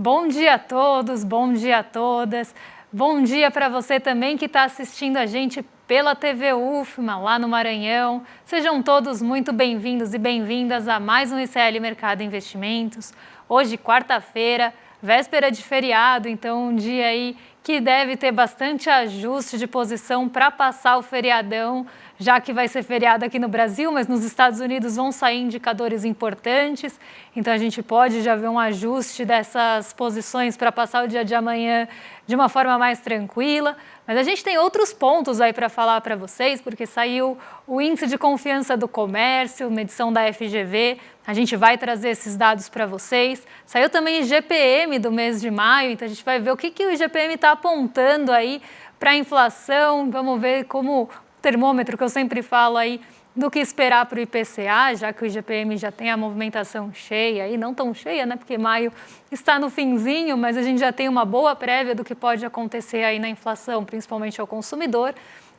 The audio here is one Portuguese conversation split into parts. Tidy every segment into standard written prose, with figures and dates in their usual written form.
Bom dia a todos, bom dia a todas. Bom dia para você também que está assistindo a gente pela TV UFMA, lá no Maranhão. Sejam todos muito bem-vindos e bem-vindas a mais um ICL Mercado Investimentos. Hoje, quarta-feira, véspera de feriado, então um dia aí que deve ter bastante ajuste de posição para passar o feriadão, já que vai ser feriado aqui no Brasil, mas nos Estados Unidos vão sair indicadores importantes, então a gente pode já ver um ajuste dessas posições para passar o dia de amanhã de uma forma mais tranquila. Mas a gente tem outros pontos aí para falar para vocês, porque saiu o Índice de Confiança do Comércio, medição da FGV, a gente vai trazer esses dados para vocês. Saiu também o IGPM do mês de maio, então a gente vai ver o que o IGPM está apontando aí para a inflação, vamos ver como termômetro que eu sempre falo aí do que esperar para o IPCA, já que o IGPM já tem a movimentação cheia, e não tão cheia, né, porque maio está no finzinho, mas a gente já tem uma boa prévia do que pode acontecer aí na inflação, principalmente ao consumidor,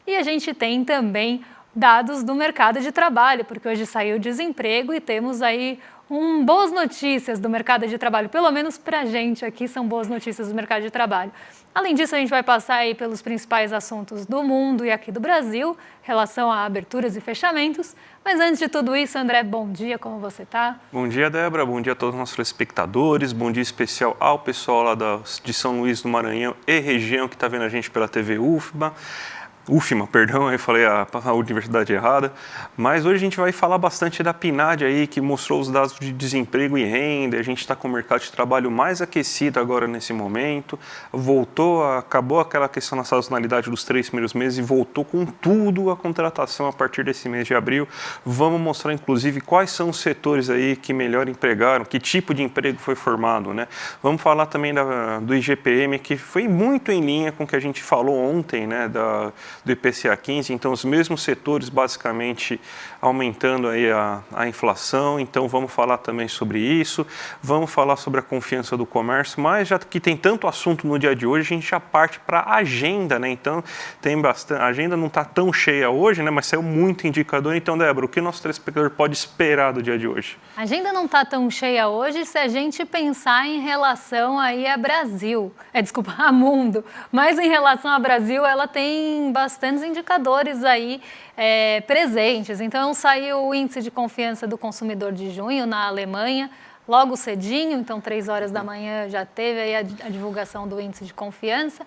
e a gente tem também dados do mercado de trabalho, porque hoje saiu o desemprego e temos aí boas notícias do mercado de trabalho, pelo menos para a gente aqui são boas notícias do mercado de trabalho. Além disso, a gente vai passar aí pelos principais assuntos do mundo e aqui do Brasil, em relação a aberturas e fechamentos. Mas antes de tudo isso, André, bom dia, como você está? Bom dia, Débora, bom dia a todos os nossos espectadores, bom dia especial ao pessoal lá de São Luís do Maranhão e região que está vendo a gente pela TV UFMA, perdão, aí falei a universidade errada, mas hoje a gente vai falar bastante da PNAD aí, que mostrou os dados de desemprego e renda, a gente está com o mercado de trabalho mais aquecido agora nesse momento, acabou aquela questão da sazonalidade dos 3 primeiros meses e voltou com tudo a contratação a partir desse mês de abril. Vamos mostrar inclusive quais são os setores aí que melhor empregaram, que tipo de emprego foi formado, né? Vamos falar também do IGPM, que foi muito em linha com o que a gente falou ontem, né, do IPCA 15, então os mesmos setores basicamente aumentando aí a inflação, então vamos falar também sobre isso, vamos falar sobre a confiança do comércio, mas já que tem tanto assunto no dia de hoje, a gente já parte para a agenda, né? Então tem bastante, a agenda não está tão cheia hoje, né? Mas saiu muito indicador, então Débora, o que o nosso telespectador pode esperar do dia de hoje? A agenda não está tão cheia hoje se a gente pensar em relação aí a Brasil, a mundo, mas em relação a Brasil ela tem bastantes indicadores aí presentes. Então saiu o índice de confiança do consumidor de junho na Alemanha, logo cedinho, então 3 horas da manhã já teve aí a divulgação do índice de confiança.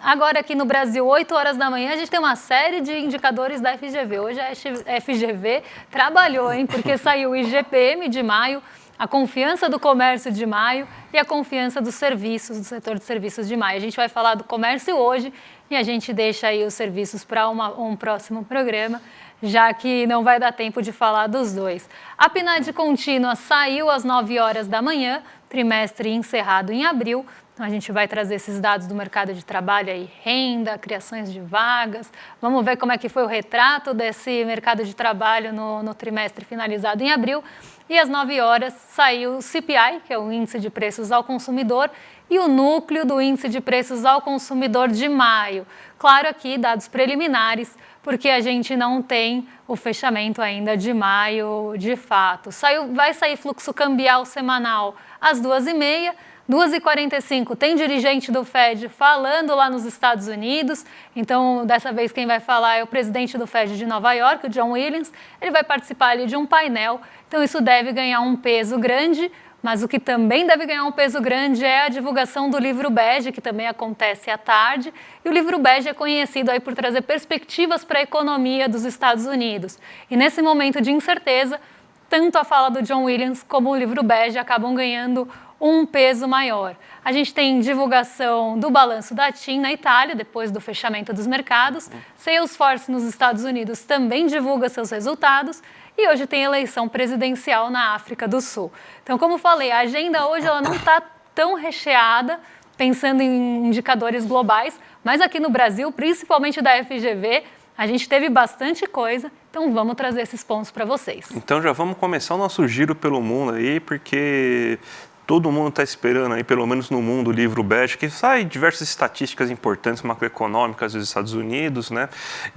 Agora aqui no Brasil, 8 horas da manhã, a gente tem uma série de indicadores da FGV. Hoje a FGV trabalhou, hein, porque saiu o IGPM de maio, a confiança do comércio de maio e a confiança dos serviços, do setor de serviços de maio. A gente vai falar do comércio hoje e a gente deixa aí os serviços para um próximo programa, já que não vai dar tempo de falar dos dois. A PNAD contínua saiu às 9 horas da manhã, trimestre encerrado em abril. Então, a gente vai trazer esses dados do mercado de trabalho aí, renda, criações de vagas. Vamos ver como é que foi o retrato desse mercado de trabalho no trimestre finalizado em abril. E às 9 horas saiu o CPI, que é o Índice de Preços ao Consumidor, e o núcleo do Índice de Preços ao Consumidor de maio. Claro, aqui dados preliminares, porque a gente não tem o fechamento ainda de maio de fato. Vai sair fluxo cambial semanal às 2h30, 2h45 tem dirigente do Fed falando lá nos Estados Unidos, então dessa vez quem vai falar é o presidente do Fed de Nova York, o John Williams, ele vai participar ali de um painel, então isso deve ganhar um peso grande, mas o que também deve ganhar um peso grande é a divulgação do livro bege, que também acontece à tarde, e o livro bege é conhecido aí por trazer perspectivas para a economia dos Estados Unidos, e nesse momento de incerteza, tanto a fala do John Williams como o livro bege acabam ganhando um peso maior. A gente tem divulgação do balanço da TIM na Itália, depois do fechamento dos mercados. Salesforce nos Estados Unidos também divulga seus resultados. E hoje tem eleição presidencial na África do Sul. Então, como falei, a agenda hoje ela não está tão recheada, pensando em indicadores globais, mas aqui no Brasil, principalmente da FGV, a gente teve bastante coisa, então vamos trazer esses pontos para vocês. Então já vamos começar o nosso giro pelo mundo aí, porque todo mundo está esperando aí, pelo menos no mundo, o livro bege, que sai diversas estatísticas importantes macroeconômicas dos Estados Unidos, né?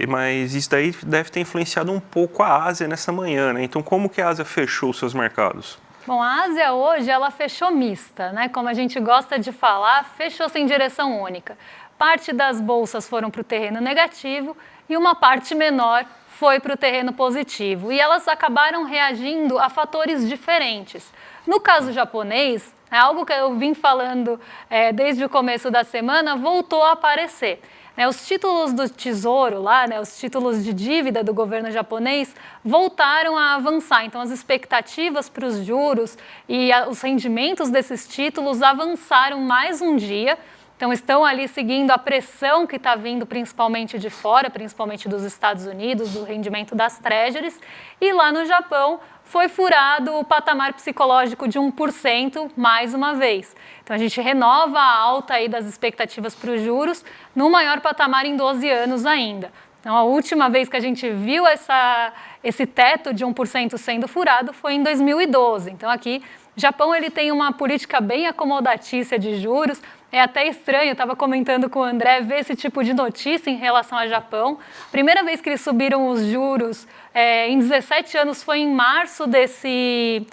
Mas isso daí deve ter influenciado um pouco a Ásia nessa manhã, né? Então como que a Ásia fechou os seus mercados? Bom, a Ásia hoje ela fechou mista, né? Como a gente gosta de falar, fechou sem direção única. Parte das bolsas foram para o terreno negativo e uma parte menor foi para o terreno positivo. E elas acabaram reagindo a fatores diferentes. No caso japonês, é algo que eu vim falando desde o começo da semana, voltou a aparecer. Os títulos do Tesouro lá, os títulos de dívida do governo japonês voltaram a avançar. Então, as expectativas para os juros e os rendimentos desses títulos avançaram mais um dia. Então, estão ali seguindo a pressão que está vindo principalmente de fora, principalmente dos Estados Unidos, do rendimento das treasuries. E lá no Japão foi furado o patamar psicológico de 1% mais uma vez. Então, a gente renova a alta aí das expectativas para os juros no maior patamar em 12 anos ainda. Então, a última vez que a gente viu esse teto de 1% sendo furado foi em 2012. Então, aqui, o Japão ele tem uma política bem acomodatícia de juros. É até estranho, eu estava comentando com o André, ver esse tipo de notícia em relação ao Japão. Primeira vez que eles subiram os juros em 17 anos foi em março desse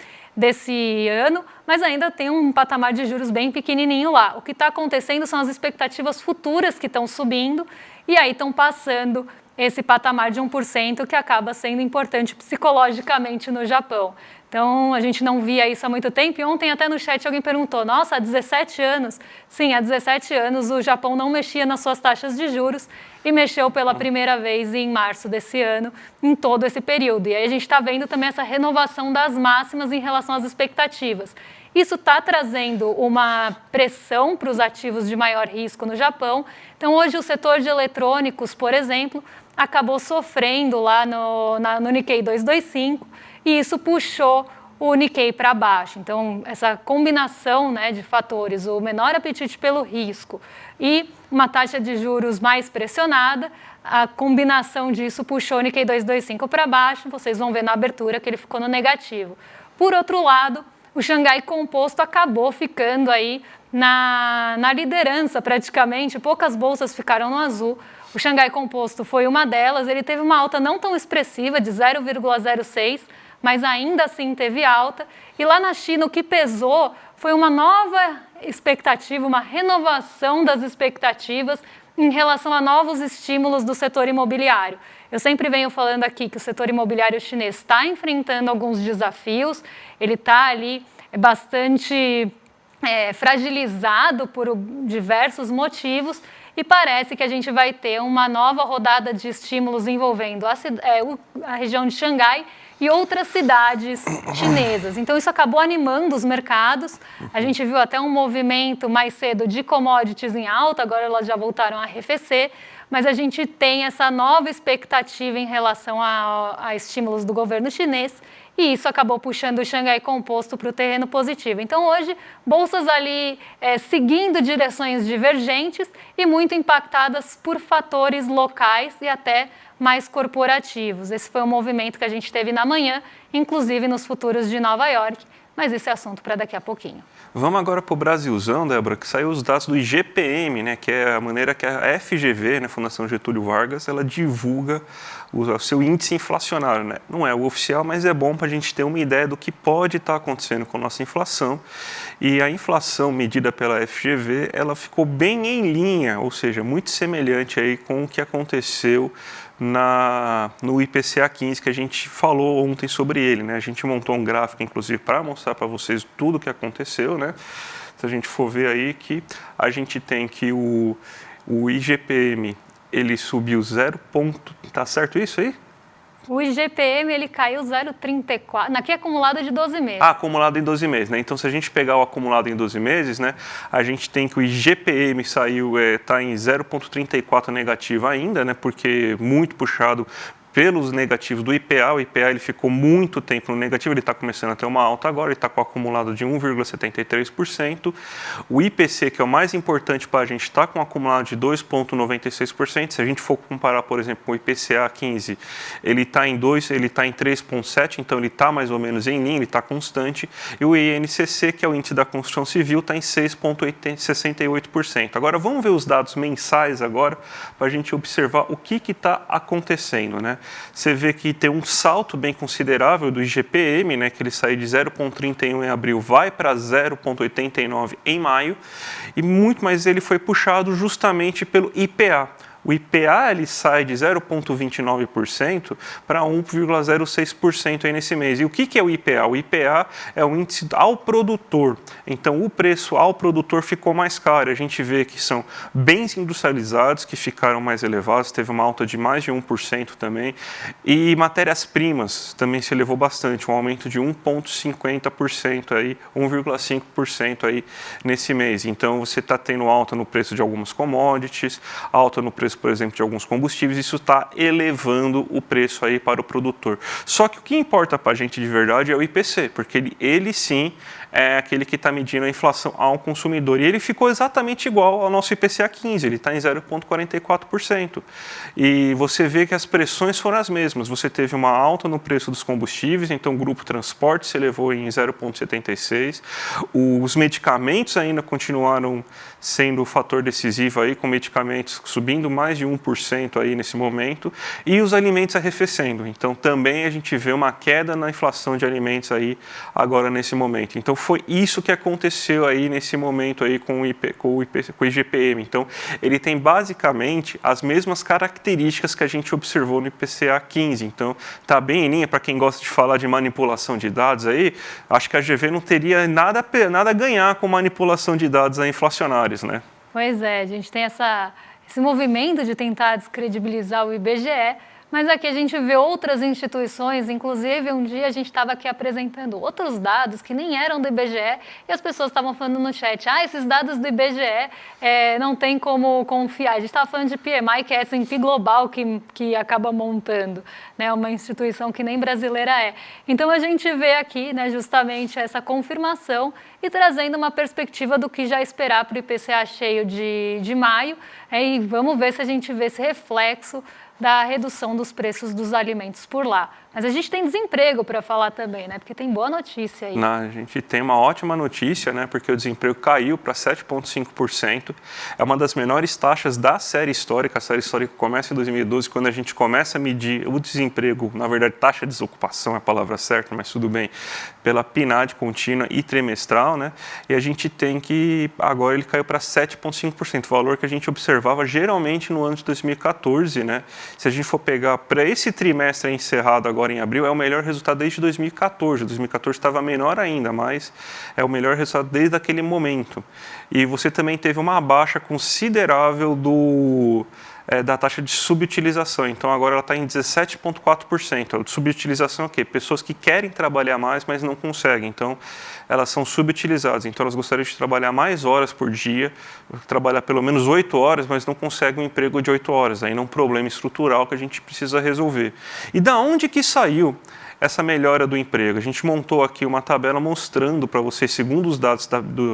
ano, mas ainda tem um patamar de juros bem pequenininho lá. O que está acontecendo são as expectativas futuras que estão subindo e aí estão passando esse patamar de 1% que acaba sendo importante psicologicamente no Japão. Então, a gente não via isso há muito tempo e ontem até no chat alguém perguntou, nossa, há 17 anos? Sim, há 17 anos o Japão não mexia nas suas taxas de juros e mexeu pela primeira vez em março desse ano, em todo esse período. E aí a gente está vendo também essa renovação das máximas em relação às expectativas. Isso está trazendo uma pressão para os ativos de maior risco no Japão. Então, hoje o setor de eletrônicos, por exemplo, acabou sofrendo lá no Nikkei 225 e isso puxou o Nikkei para baixo. Então, essa combinação de fatores, o menor apetite pelo risco e uma taxa de juros mais pressionada, a combinação disso puxou o Nikkei 225 para baixo. Vocês vão ver na abertura que ele ficou no negativo. Por outro lado, o Xangai Composto acabou ficando aí na liderança praticamente, poucas bolsas ficaram no azul. O Xangai Composto foi uma delas, ele teve uma alta não tão expressiva, de 0,06%, mas ainda assim teve alta. E lá na China o que pesou foi uma nova expectativa, uma renovação das expectativas em relação a novos estímulos do setor imobiliário. Eu sempre venho falando aqui que o setor imobiliário chinês está enfrentando alguns desafios, ele está ali bastante fragilizado por diversos motivos e parece que a gente vai ter uma nova rodada de estímulos envolvendo a região de Xangai e outras cidades chinesas. Então, isso acabou animando os mercados. A gente viu até um movimento mais cedo de commodities em alta, agora elas já voltaram a arrefecer, mas a gente tem essa nova expectativa em relação a estímulos do governo chinês e isso acabou puxando o Xangai Composto para o terreno positivo. Então, hoje, bolsas ali seguindo direções divergentes e muito impactadas por fatores locais e até mais corporativos. Esse foi o movimento que a gente teve na manhã, inclusive nos futuros de Nova York, mas esse é assunto para daqui a pouquinho. Vamos agora para o Brasilzão, Débora, que saiu os dados do IGPM, que é a maneira que a FGV, Fundação Getúlio Vargas, ela divulga o seu índice inflacionário. Não é o oficial, mas é bom para a gente ter uma ideia do que pode estar acontecendo com a nossa inflação. E a inflação medida pela FGV, ela ficou bem em linha, ou seja, muito semelhante aí com o que aconteceu no IPCA 15, que a gente falou ontem sobre ele. A gente montou um gráfico, inclusive, para mostrar para vocês tudo o que aconteceu. Se a gente for ver aí que a gente tem que o IGPM, ele subiu 0. Tá certo isso aí? O IGPM ele caiu 0,34, aqui é acumulado de 12 meses. Acumulado em 12 meses, Então, se a gente pegar o acumulado em 12 meses, a gente tem que o IGPM está em 0,34 negativo ainda, porque muito puxado pelos negativos do IPA. O IPA ele ficou muito tempo no negativo, ele está começando a ter uma alta agora, ele está com o acumulado de 1,73%. O IPC, que é o mais importante para a gente, está com um acumulado de 2,96%. Se a gente for comparar, por exemplo, com o IPCA 15, ele está em 3,7%, então ele está mais ou menos em linha, ele está constante. E o INCC, que é o índice da construção civil, está em 6,68%. Agora, vamos ver os dados mensais agora, para a gente observar o que está acontecendo. você vê que tem um salto bem considerável do IGPM, né, que ele saiu de 0,31 em abril, vai para 0,89 em maio, e muito mais ele foi puxado justamente pelo IPA. O IPA ele sai de 0,29% para 1,06% aí nesse mês. E o que é o IPA? O IPA é o índice ao produtor. Então, o preço ao produtor ficou mais caro. A gente vê que são bens industrializados que ficaram mais elevados, teve uma alta de mais de 1% também. E matérias-primas também se elevou bastante, um aumento de 1,50% aí, 1,5% aí nesse mês. Então, você está tendo alta no preço de algumas commodities, alta no preço, por exemplo, de alguns combustíveis, isso está elevando o preço aí para o produtor. Só que o que importa para a gente de verdade é o IPC, porque ele sim é aquele que está medindo a inflação ao consumidor. E ele ficou exatamente igual ao nosso IPCA 15, ele está em 0,44%. E você vê que as pressões foram as mesmas. Você teve uma alta no preço dos combustíveis, então o grupo transporte se elevou em 0,76%. Os medicamentos ainda continuaram sendo o fator decisivo aí, com medicamentos subindo mais de 1% aí nesse momento, e os alimentos arrefecendo. Então também a gente vê uma queda na inflação de alimentos aí agora nesse momento. Então foi isso que aconteceu aí nesse momento aí com o IGPM. Então ele tem basicamente as mesmas características que a gente observou no IPCA 15. Então tá bem em linha, para quem gosta de falar de manipulação de dados aí, acho que a GV não teria nada a ganhar com manipulação de dados inflacionários, né? Pois é, a gente tem esse movimento de tentar descredibilizar o IBGE, mas aqui a gente vê outras instituições, inclusive um dia a gente estava aqui apresentando outros dados que nem eram do IBGE e as pessoas estavam falando no chat, esses dados do IBGE não tem como confiar. A gente estava falando de PMI, que é S&P Global que acaba montando, né, uma instituição que nem brasileira é. Então a gente vê aqui, né, justamente essa confirmação e trazendo uma perspectiva do que já esperar para o IPCA cheio de maio, e vamos ver se a gente vê esse reflexo da redução dos preços dos alimentos por lá. Mas a gente tem desemprego para falar também, né? Porque tem boa notícia aí. A gente tem uma ótima notícia, né? Porque o desemprego caiu para 7,5%. É uma das menores taxas da série histórica. A série histórica começa em 2012, quando a gente começa a medir o desemprego, na verdade, taxa de desocupação é a palavra certa, mas tudo bem, pela PNAD contínua e trimestral, né? E a gente tem que, agora ele caiu para 7,5%, valor que a gente observava geralmente no ano de 2014, né? Se a gente for pegar para esse trimestre encerrado agora em abril, é o melhor resultado desde 2014. 2014 estava menor ainda, mas é o melhor resultado desde aquele momento. E você também teve uma baixa considerável da taxa de subutilização. Então, agora ela está em 17,4%. A subutilização é o quê? Pessoas que querem trabalhar mais, mas não conseguem. Então, elas são subutilizadas. Então, elas gostariam de trabalhar mais horas por dia, trabalhar pelo menos 8 horas, mas não conseguem um emprego de 8 horas. Aí é um problema estrutural que a gente precisa resolver. E da onde que saiu essa melhora do emprego? A gente montou aqui uma tabela mostrando para vocês, segundo os dados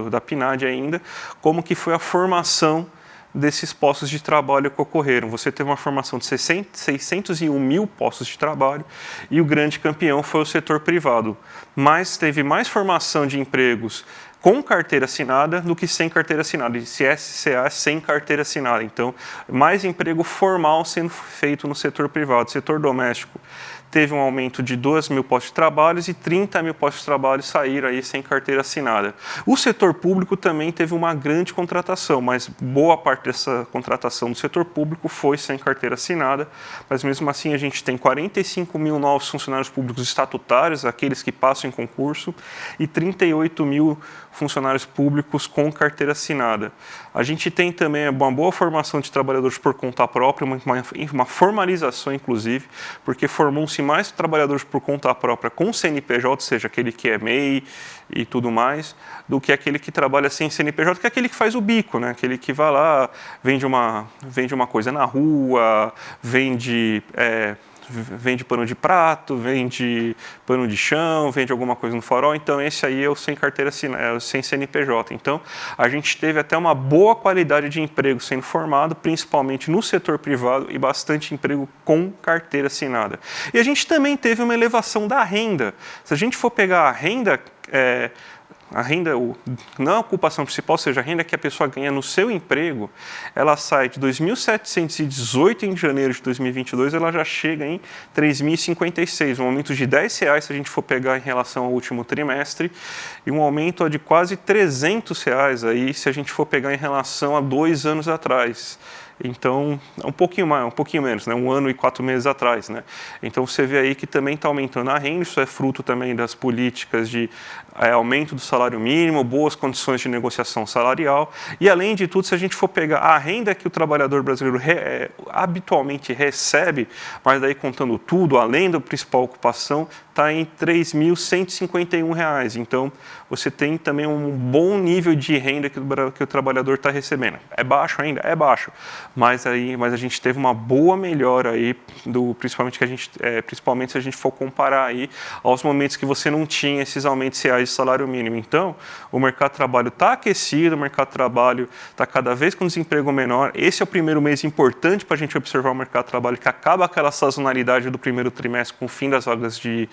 da PNAD ainda, como que foi a formação desses postos de trabalho que ocorreram. Você teve uma formação de 601 mil postos de trabalho e o grande campeão foi o setor privado. Mas teve mais formação de empregos com carteira assinada do que sem carteira assinada, e SCA sem carteira assinada. Então, mais emprego formal sendo feito no setor privado. Setor doméstico teve um aumento de 2 mil postos de trabalho e 30 mil postos de trabalho saíram aí sem carteira assinada. O setor público também teve uma grande contratação, mas boa parte dessa contratação do setor público foi sem carteira assinada, mas mesmo assim a gente tem 45 mil novos funcionários públicos estatutários, aqueles que passam em concurso, e 38 mil funcionários públicos com carteira assinada. A gente tem também uma boa formação de trabalhadores por conta própria, uma formalização inclusive, porque formam-se mais trabalhadores por conta própria com CNPJ, ou seja, aquele que é MEI e tudo mais, do que aquele que trabalha sem CNPJ, que é aquele que faz o bico, né? Aquele que vai lá, vende uma coisa na rua, vende pano de prato, vende pano de chão, vende alguma coisa no farol. Então esse aí é o sem carteira assinada, sem CNPJ. Então a gente teve até uma boa qualidade de emprego sendo formado, principalmente no setor privado, e bastante emprego com carteira assinada. E a gente também teve uma elevação da renda. Se a gente for pegar a renda a renda, não a ocupação principal, ou seja, a renda que a pessoa ganha no seu emprego, ela sai de 2.718 em janeiro de 2022, ela já chega em 3.056, um aumento de R$10 se a gente for pegar em relação ao último trimestre, e um aumento de quase R$300 aí se a gente for pegar em relação a 2 anos atrás. Então, um pouquinho mais, um pouquinho menos, né? 1 ano e 4 meses atrás, né? Então, você vê aí que também está aumentando a renda, isso é fruto também das políticas de aumento do salário mínimo, boas condições de negociação salarial, e além de tudo, se a gente for pegar a renda que o trabalhador brasileiro habitualmente recebe, mas daí contando tudo, além da principal ocupação, está em R$3.151. Então, você tem também um bom nível de renda que o trabalhador está recebendo. É baixo ainda? É baixo. Mas a gente teve uma boa melhora aí, principalmente se a gente for comparar aí aos momentos que você não tinha esses aumentos reais de salário mínimo. Então, o mercado de trabalho está aquecido, o mercado de trabalho está cada vez com desemprego menor. Esse é o primeiro mês importante para a gente observar o mercado de trabalho, que acaba aquela sazonalidade do primeiro trimestre com o fim das vagas de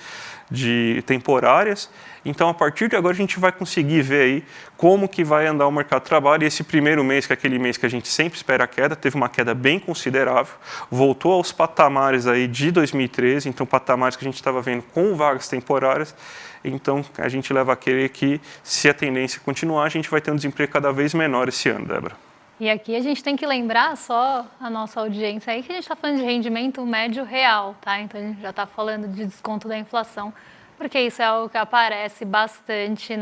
temporárias. Então, a partir de agora, a gente vai conseguir ver aí como que vai andar o mercado de trabalho. E esse primeiro mês, que é aquele mês que a gente sempre espera a queda, teve uma queda bem considerável, voltou aos patamares aí de 2013, então patamares que a gente estava vendo com vagas temporárias. Então, a gente leva a crer que, se a tendência continuar, a gente vai ter um desemprego cada vez menor esse ano, Débora. E aqui a gente tem que lembrar só a nossa audiência aí que a gente está falando de rendimento médio real, tá? Então a gente já está falando de desconto da inflação, porque isso é algo que aparece bastante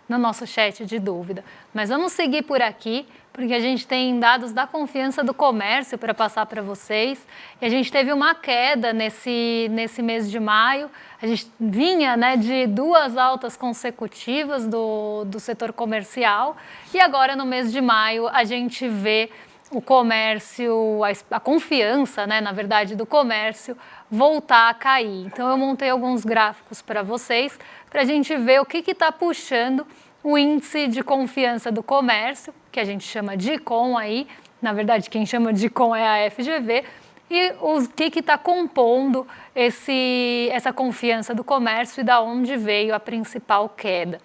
no nosso chat de dúvida. Mas vamos seguir por aqui, porque a gente tem dados da confiança do comércio para passar para vocês. E a gente teve uma queda nesse mês de maio. A gente vinha, né, de 2 altas consecutivas do setor comercial. E agora, no mês de maio, a gente vê o comércio, a confiança, né, na verdade, do comércio voltar a cair. Então, eu montei alguns gráficos para vocês, para a gente ver o que está puxando o índice de confiança do comércio, que a gente chama de ICOM aí, na verdade quem chama de ICOM é a FGV, e o que está compondo essa confiança do comércio e da onde veio a principal queda.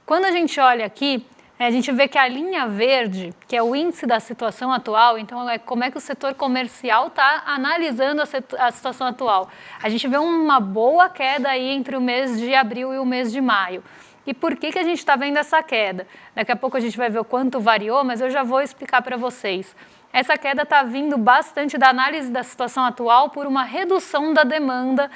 Quando a gente olha aqui, a gente vê que a linha verde, que é o índice da situação atual, então é como é que o setor comercial está analisando a situação atual. A gente vê uma boa queda aí entre o mês de abril e o mês de maio. E por que a gente está vendo essa queda? Daqui a pouco a gente vai ver o quanto variou, mas eu já vou explicar para vocês. Essa queda está vindo bastante da análise da situação atual por uma redução da demanda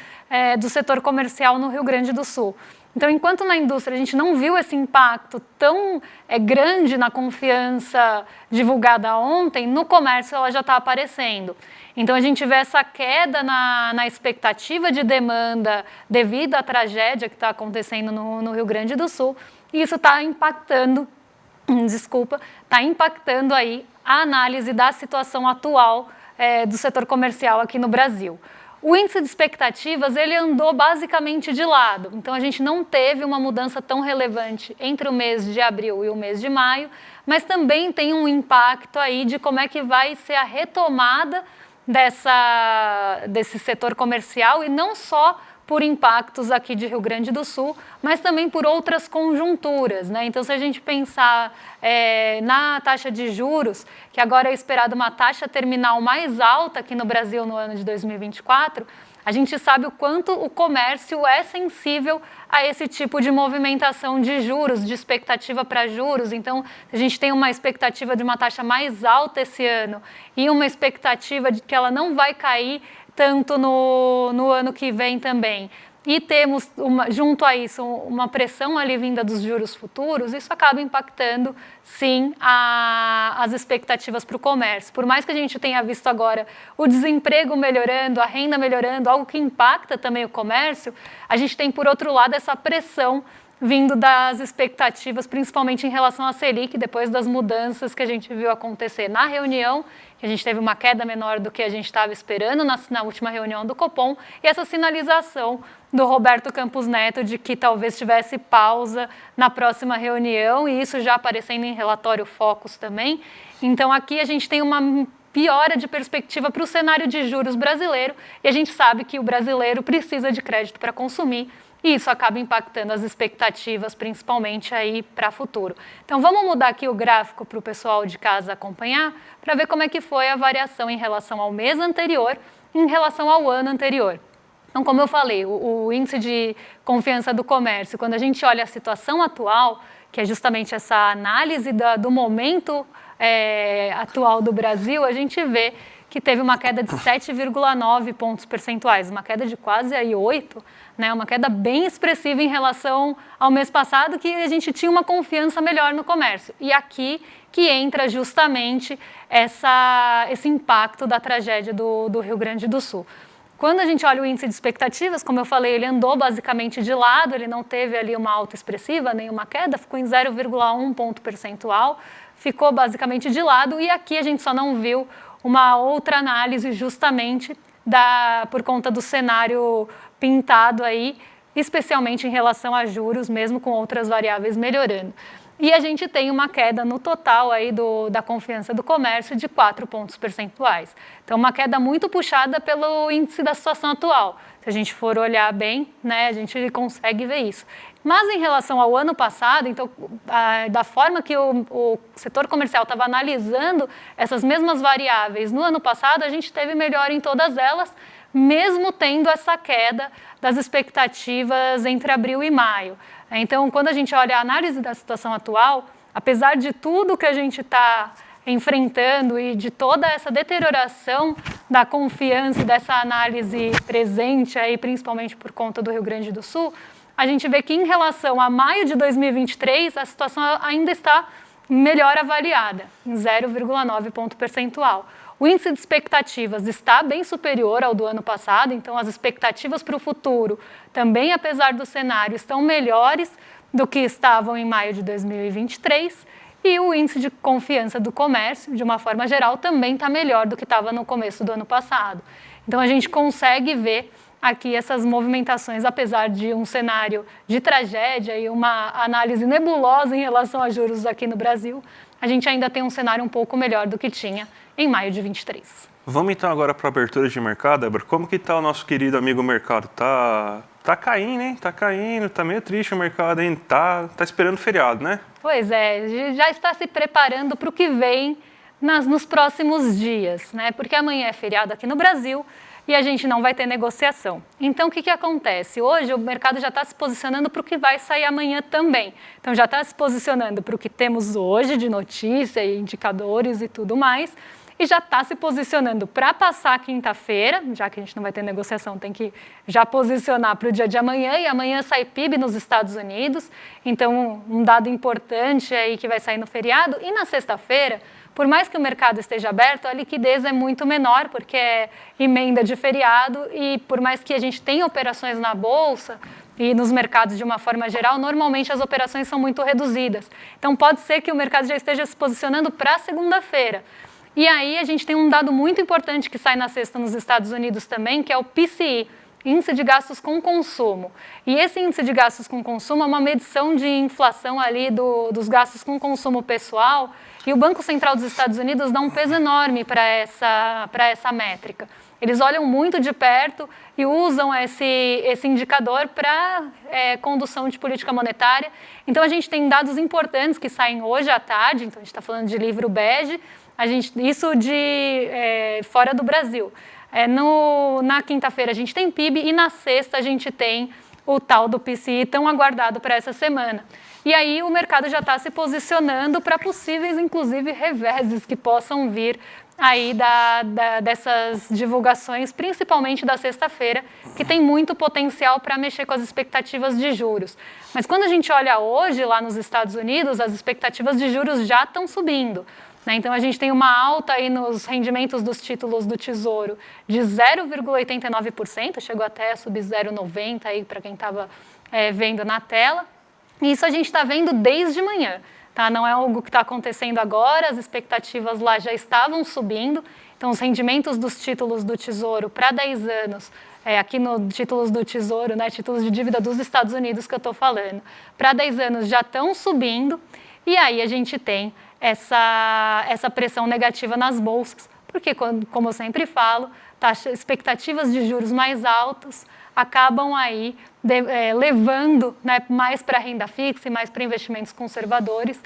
do setor comercial no Rio Grande do Sul. Então, enquanto na indústria a gente não viu esse impacto tão grande na confiança divulgada ontem, no comércio ela já está aparecendo. Então, a gente vê essa queda na expectativa de demanda devido à tragédia que está acontecendo no Rio Grande do Sul, e isso está impactando, está impactando aí a análise da situação atual do setor comercial aqui no Brasil. O índice de expectativas, ele andou basicamente de lado, então a gente não teve uma mudança tão relevante entre o mês de abril e o mês de maio, mas também tem um impacto aí de como é que vai ser a retomada desse setor comercial, e não só por impactos aqui de Rio Grande do Sul, mas também por outras conjunturas, né? Então, se a gente pensar na taxa de juros, que agora é esperada uma taxa terminal mais alta aqui no Brasil no ano de 2024, a gente sabe o quanto o comércio é sensível a esse tipo de movimentação de juros, de expectativa para juros. Então, a gente tem uma expectativa de uma taxa mais alta esse ano e uma expectativa de que ela não vai cair tanto no ano que vem também. E temos, junto a isso, uma pressão ali vinda dos juros futuros, isso acaba impactando, sim, as expectativas para o comércio. Por mais que a gente tenha visto agora o desemprego melhorando, a renda melhorando, algo que impacta também o comércio, a gente tem, por outro lado, essa pressão vindo das expectativas, principalmente em relação à Selic, depois das mudanças que a gente viu acontecer na reunião, que a gente teve uma queda menor do que a gente estava esperando na última reunião do Copom, e essa sinalização do Roberto Campos Neto de que talvez tivesse pausa na próxima reunião, e isso já aparecendo em relatório Focus também. Então, aqui a gente tem uma piora de perspectiva para o cenário de juros brasileiro, e a gente sabe que o brasileiro precisa de crédito para consumir. e isso acaba impactando as expectativas, principalmente aí para futuro. Então vamos mudar aqui o gráfico para o pessoal de casa acompanhar, para ver como é que foi a variação em relação ao mês anterior, em relação ao ano anterior. Então, como eu falei, o índice de confiança do comércio, quando a gente olha a situação atual, que é justamente essa análise do momento atual do Brasil, a gente vê que teve uma queda de 7,9 pontos percentuais, uma queda de quase aí 8, né? Uma queda bem expressiva em relação ao mês passado, que a gente tinha uma confiança melhor no comércio. E aqui que entra justamente esse impacto da tragédia do Rio Grande do Sul. Quando a gente olha o índice de expectativas, como eu falei, ele andou basicamente de lado, ele não teve ali uma alta expressiva, nem uma queda, ficou em 0,1 ponto percentual, ficou basicamente de lado, e aqui a gente só não viu uma outra análise justamente por conta do cenário pintado aí, especialmente em relação a juros, mesmo com outras variáveis melhorando. E a gente tem uma queda no total aí da confiança do comércio de 4 pontos percentuais. Então, uma queda muito puxada pelo índice da situação atual. Se a gente for olhar bem, né, a gente consegue ver isso. Mas em relação ao ano passado, então, da forma que o setor comercial estava analisando essas mesmas variáveis no ano passado, a gente teve melhora em todas elas, mesmo tendo essa queda das expectativas entre abril e maio. Então, quando a gente olha a análise da situação atual, apesar de tudo que a gente está enfrentando e de toda essa deterioração da confiança e dessa análise presente, aí, principalmente por conta do Rio Grande do Sul, a gente vê que em relação a maio de 2023, a situação ainda está melhor avaliada, em 0,9 ponto percentual. O índice de expectativas está bem superior ao do ano passado, então as expectativas para o futuro, também apesar do cenário, estão melhores do que estavam em maio de 2023, e o índice de confiança do comércio, de uma forma geral, também está melhor do que estava no começo do ano passado. Então a gente consegue ver aqui essas movimentações, apesar de um cenário de tragédia e uma análise nebulosa em relação a juros aqui no Brasil, a gente ainda tem um cenário um pouco melhor do que tinha em maio de 23. Vamos então agora para a abertura de mercado, Débora. Como que está o nosso querido amigo mercado? Tá caindo, hein? Tá caindo, tá meio triste o mercado, hein? Tá esperando o feriado, né? Pois é, já está se preparando para o que vem nos próximos dias, né? Porque amanhã é feriado aqui no Brasil e a gente não vai ter negociação. Então, o que acontece? Hoje o mercado já está se posicionando para o que vai sair amanhã também. Então, já está se posicionando para o que temos hoje de notícia e indicadores e tudo mais, e já está se posicionando para passar quinta-feira, já que a gente não vai ter negociação, tem que já posicionar para o dia de amanhã, e amanhã sai PIB nos Estados Unidos, então um dado importante aí que vai sair no feriado, e na sexta-feira, por mais que o mercado esteja aberto, a liquidez é muito menor, porque é emenda de feriado, e por mais que a gente tenha operações na Bolsa e nos mercados de uma forma geral, normalmente as operações são muito reduzidas. Então pode ser que o mercado já esteja se posicionando para segunda-feira. E aí a gente tem um dado muito importante que sai na sexta nos Estados Unidos também, que é o PCI, Índice de Gastos com Consumo. E esse índice de gastos com consumo é uma medição de inflação ali dos gastos com consumo pessoal, e o Banco Central dos Estados Unidos dá um peso enorme para essa métrica. Eles olham muito de perto e usam esse indicador para condução de política monetária. Então a gente tem dados importantes que saem hoje à tarde, então a gente está falando de livro bege, isso fora do Brasil. Na quinta-feira a gente tem PIB e na sexta a gente tem o tal do PCI tão aguardado para essa semana. E aí o mercado já está se posicionando para possíveis, inclusive, reveses que possam vir aí dessas divulgações, principalmente da sexta-feira, que tem muito potencial para mexer com as expectativas de juros. Mas quando a gente olha hoje lá nos Estados Unidos, as expectativas de juros já estão subindo. Então, a gente tem uma alta aí nos rendimentos dos títulos do Tesouro de 0,89%, chegou até a subir 0,90% aí para quem estava vendo na tela. E isso a gente está vendo desde manhã, tá? Não é algo que está acontecendo agora, as expectativas lá já estavam subindo. Então, os rendimentos dos títulos do Tesouro para 10 anos, aqui no títulos do Tesouro, né, títulos de dívida dos Estados Unidos que eu estou falando, para 10 anos já estão subindo, e aí a gente tem essa pressão negativa nas bolsas, porque, como eu sempre falo, expectativas de juros mais altos acabam aí levando, né, mais para a renda fixa e mais para investimentos conservadores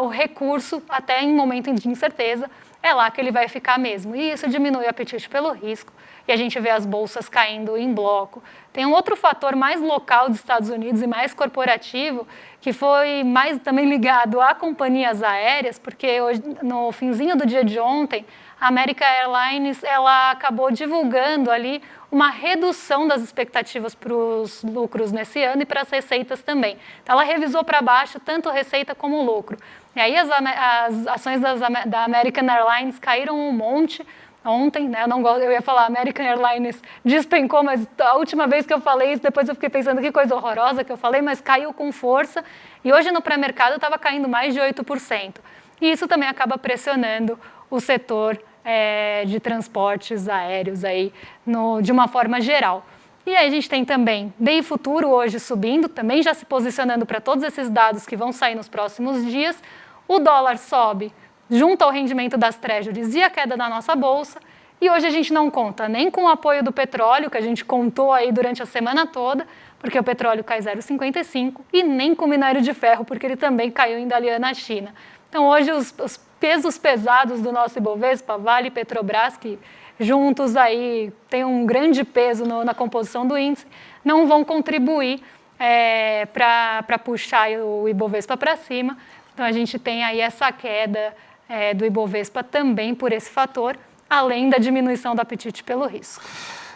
o recurso, até em momento de incerteza, é lá que ele vai ficar mesmo. E isso diminui o apetite pelo risco e a gente vê as bolsas caindo em bloco. Tem um outro fator mais local dos Estados Unidos e mais corporativo, que foi mais também ligado a companhias aéreas, porque hoje, no finzinho do dia de ontem, a American Airlines ela acabou divulgando ali uma redução das expectativas para os lucros nesse ano e para as receitas também. Então, ela revisou para baixo tanto receita como lucro. E aí as ações da American Airlines caíram um monte ontem, né? Eu ia falar American Airlines despencou, mas a última vez que eu falei isso, depois eu fiquei pensando que coisa horrorosa que eu falei, mas caiu com força. E hoje no pré-mercado estava caindo mais de 8%. E isso também acaba pressionando o setor de transportes aéreos aí de uma forma geral. E aí a gente tem também DI Futuro hoje subindo, também já se posicionando para todos esses dados que vão sair nos próximos dias. O dólar sobe junto ao rendimento das treasuries e a queda da nossa bolsa. E hoje a gente não conta nem com o apoio do petróleo, que a gente contou aí durante a semana toda, porque o petróleo cai 0,55, e nem com o minério de ferro, porque ele também caiu em Dalian na China. Então hoje os pesos pesados do nosso Ibovespa, Vale e Petrobras, que juntos aí têm um grande peso na composição do índice, não vão contribuir para puxar o Ibovespa para cima. Então a gente tem aí essa queda do Ibovespa também por esse fator, além da diminuição do apetite pelo risco.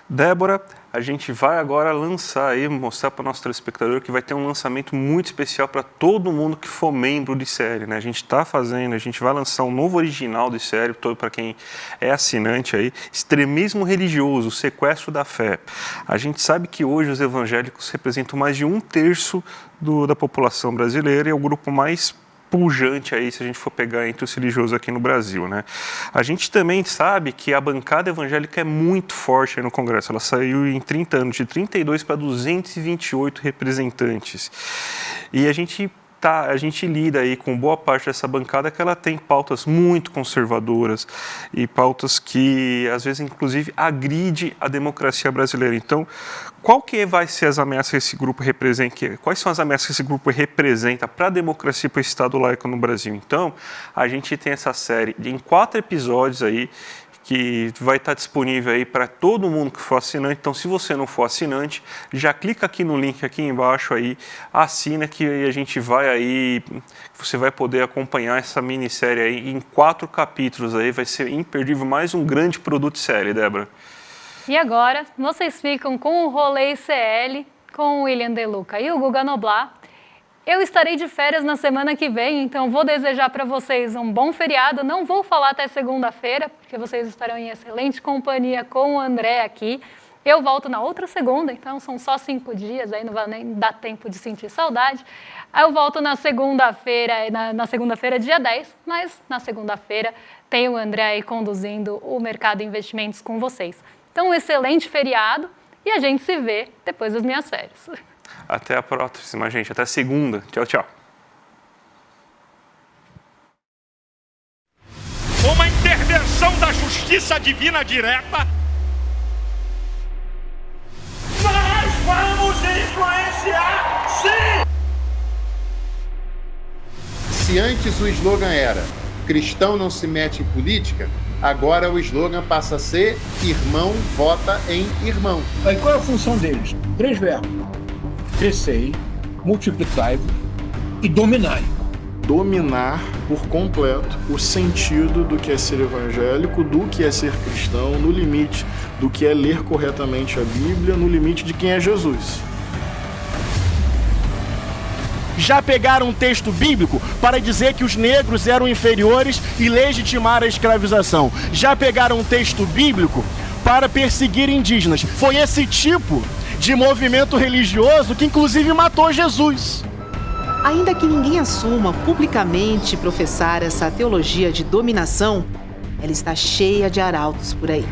Débora, a gente vai agora lançar aí, mostrar para o nosso telespectador que vai ter um lançamento muito especial para todo mundo que for membro de série, né? A gente está fazendo, a gente vai lançar um novo original de série, todo para quem é assinante aí, Extremismo Religioso, Sequestro da Fé. A gente sabe que hoje os evangélicos representam mais de 1/3 da população brasileira e é o grupo mais pujante aí, se a gente for pegar entre os religiosos aqui no Brasil, né? A gente também sabe que a bancada evangélica é muito forte aí no Congresso. Ela saiu em 30 anos, de 32 para 228 representantes. E a gente lida aí com boa parte dessa bancada que ela tem pautas muito conservadoras e pautas que, às vezes, inclusive, agride a democracia brasileira. Então, qual que vai ser as ameaças que esse grupo representa? Quais são as ameaças que esse grupo representa para a democracia e para o Estado laico no Brasil? Então, a gente tem essa série em 4 episódios aí, que vai estar disponível aí para todo mundo que for assinante. Então, se você não for assinante, já clica aqui no link aqui embaixo aí, assina que a gente vai aí, você vai poder acompanhar essa minissérie aí em 4 capítulos aí, vai ser imperdível, mais um grande produto de série, Débora. E agora, vocês ficam com o Rolê ICL, com o William De Luca e o Guga Noblat. Eu estarei de férias na semana que vem, então vou desejar para vocês um bom feriado. Não vou falar até segunda-feira, porque vocês estarão em excelente companhia com o André aqui. Eu volto na outra segunda, então são só 5 dias, aí não vai nem dar tempo de sentir saudade. Aí eu volto na segunda-feira, na segunda-feira, dia 10, mas na segunda-feira tem o André aí conduzindo o Mercado de Investimentos com vocês. Então, um excelente feriado e a gente se vê depois das minhas férias. Até a próxima, gente. Até segunda. Tchau, tchau. Uma intervenção da justiça divina direta. Nós vamos influenciar, sim! Se antes o slogan era cristão não se mete em política, agora o slogan passa a ser irmão vota em irmão. Aí qual é a função deles? 3 verbos. Crescei, multiplicai e dominai. Dominar por completo o sentido do que é ser evangélico, do que é ser cristão, no limite do que é ler corretamente a Bíblia, no limite de quem é Jesus. Já pegaram um texto bíblico para dizer que os negros eram inferiores e legitimar a escravização. Já pegaram um texto bíblico para perseguir indígenas. Foi esse tipo de movimento religioso que inclusive matou Jesus. Ainda que ninguém assuma publicamente professar essa teologia de dominação, ela está cheia de arautos por aí.